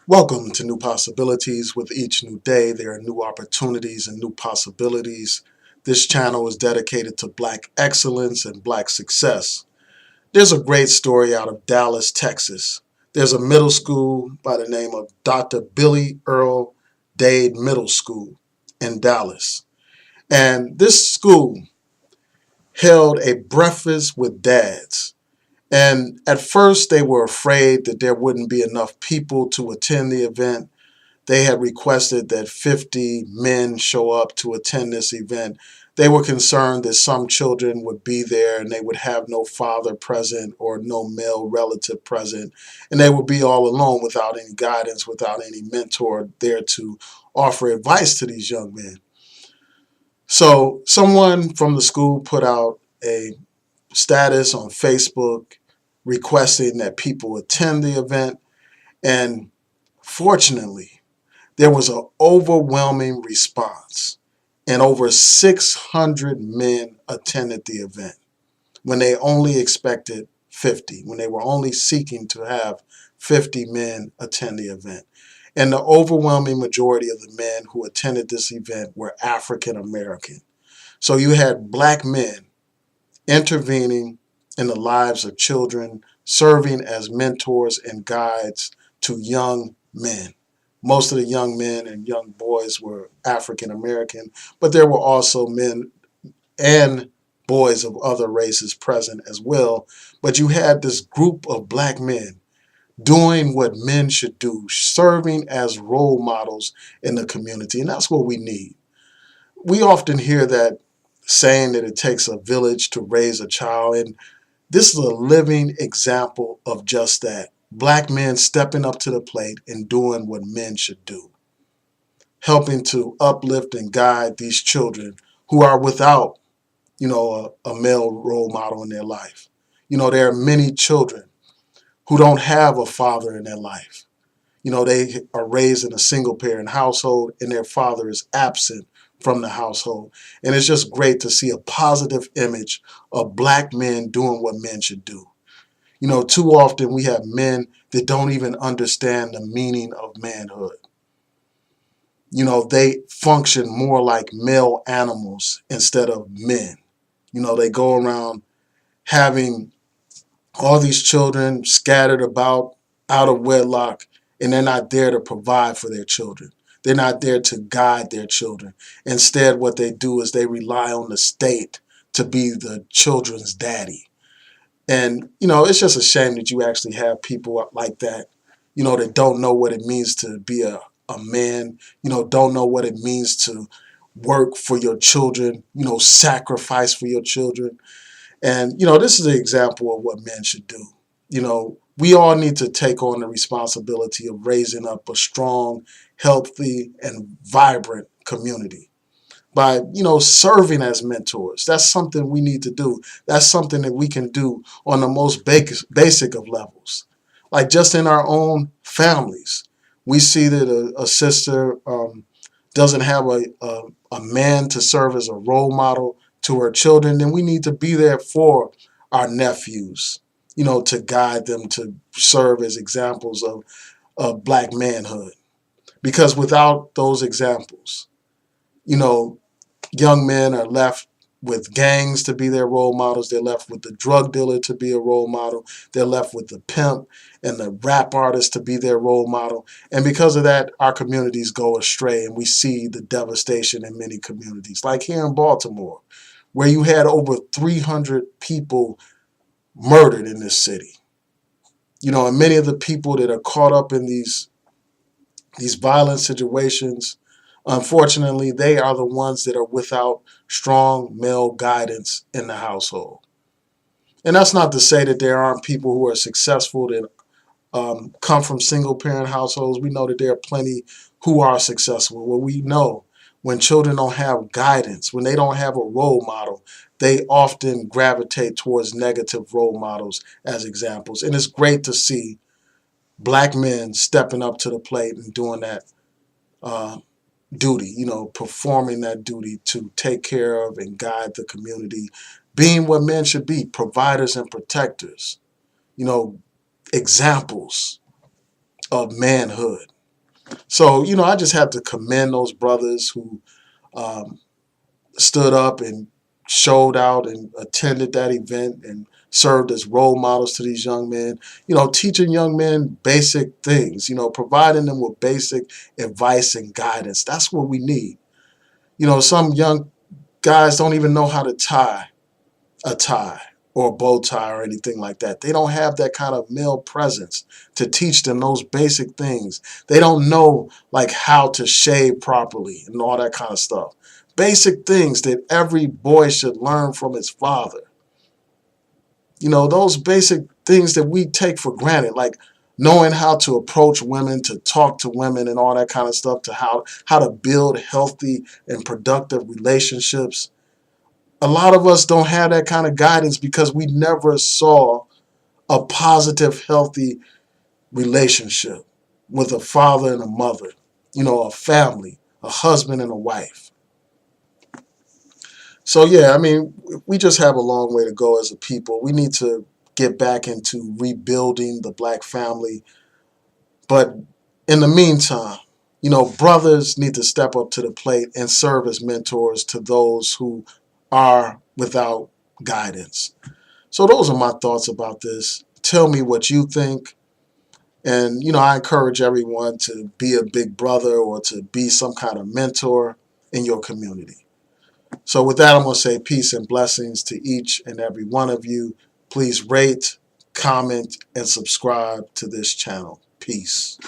Welcome to New Possibilities. With each new day, there are new opportunities and new possibilities. This channel is dedicated to Black excellence and Black success. There's a great story out of Dallas, Texas. There's a middle school by the name of Dr. Billy Earl Dade Middle School in Dallas. And this school held a breakfast with dads. And at first, they were afraid that there wouldn't be enough people to attend the event. They had requested that 50 men show up to attend this event. They were concerned that some children would be there and they would have no father present or no male relative present, and they would be all alone without any guidance, without any mentor there to offer advice to these young men. So someone from the school put out a status on Facebook requesting that people attend the event, and fortunately, there was an overwhelming response, and over 600 men attended the event when they only expected 50, when they were only seeking to have 50 men attend the event. And the overwhelming majority of the men who attended this event were African American. So you had Black men intervening in the lives of children, serving as mentors and guides to young men. Most of the young men and young boys were African American, but there were also men and boys of other races present as well. But you had this group of Black men doing what men should do, serving as role models in the community. And that's what we need. We often hear that saying that it takes a village to raise a child, and this is a living example of just that. Black men stepping up to the plate and doing what men should do, helping to uplift and guide these children who are without, a male role model in their life. There are many children who don't have a father in their life. They are raised in a single parent household and their father is absent from the household. And it's just great to see a positive image of Black men doing what men should do. Too often we have men that don't even understand the meaning of manhood. They function more like male animals instead of men. They go around having all these children scattered about out of wedlock, and they're not there to provide for their children. They're not there to guide their children. Instead, what they do is they rely on the state to be the children's daddy. And, it's just a shame that you actually have people like that, that don't know what it means to be a man, don't know what it means to work for your children, sacrifice for your children. And, this is an example of what men should do. We all need to take on the responsibility of raising up a strong, healthy, and vibrant community by, serving as mentors. That's something we need to do. That's something that we can do on the most basic of levels. Like just in our own families, we see that a sister doesn't have a man to serve as a role model to her children, then we need to be there for our nephews, to guide them, to serve as examples of Black manhood. Because without those examples, you know, young men are left with gangs to be their role models. They're left with the drug dealer to be a role model. They're left with the pimp and the rap artist to be their role model. And because of that, our communities go astray and we see the devastation in many communities. Like here in Baltimore, where you had over 300 people murdered in this city. And many of the people that are caught up in these violent situations, unfortunately, they are the ones that are without strong male guidance in the household. And that's not to say that there aren't people who are successful that come from single parent households. We know that there are plenty who are successful. Well, we know when children don't have guidance, when they don't have a role model, they often gravitate towards negative role models as examples. And it's great to see Black men stepping up to the plate and doing that uh, duty, performing that duty to take care of and guide the community, being what men should be, providers and protectors, you know, examples of manhood. So, I just have to commend those brothers who um, stood up and showed out and attended that event and served as role models to these young men, teaching young men basic things, providing them with basic advice and guidance. That's what we need. Some young guys don't even know how to tie a tie or a bow tie or anything like that. They don't have that kind of male presence to teach them those basic things. They don't know like how to shave properly and all that kind of stuff. Basic things that every boy should learn from his father. Those basic things that we take for granted, like knowing how to approach women, to talk to women and all that kind of stuff, to how to build healthy and productive relationships. A lot of us don't have that kind of guidance because we never saw a positive, healthy relationship with a father and a mother, a family, a husband and a wife. So, yeah, I mean, we just have a long way to go as a people. We need to get back into rebuilding the black family. But in the meantime, brothers need to step up to the plate and serve as mentors to those who are without guidance. So those are my thoughts about this. Tell me what you think. And, I encourage everyone to be a big brother or to be some kind of mentor in your community. So with that, I'm going to say peace and blessings to each and every one of you. Please rate, comment, and subscribe to this channel. Peace.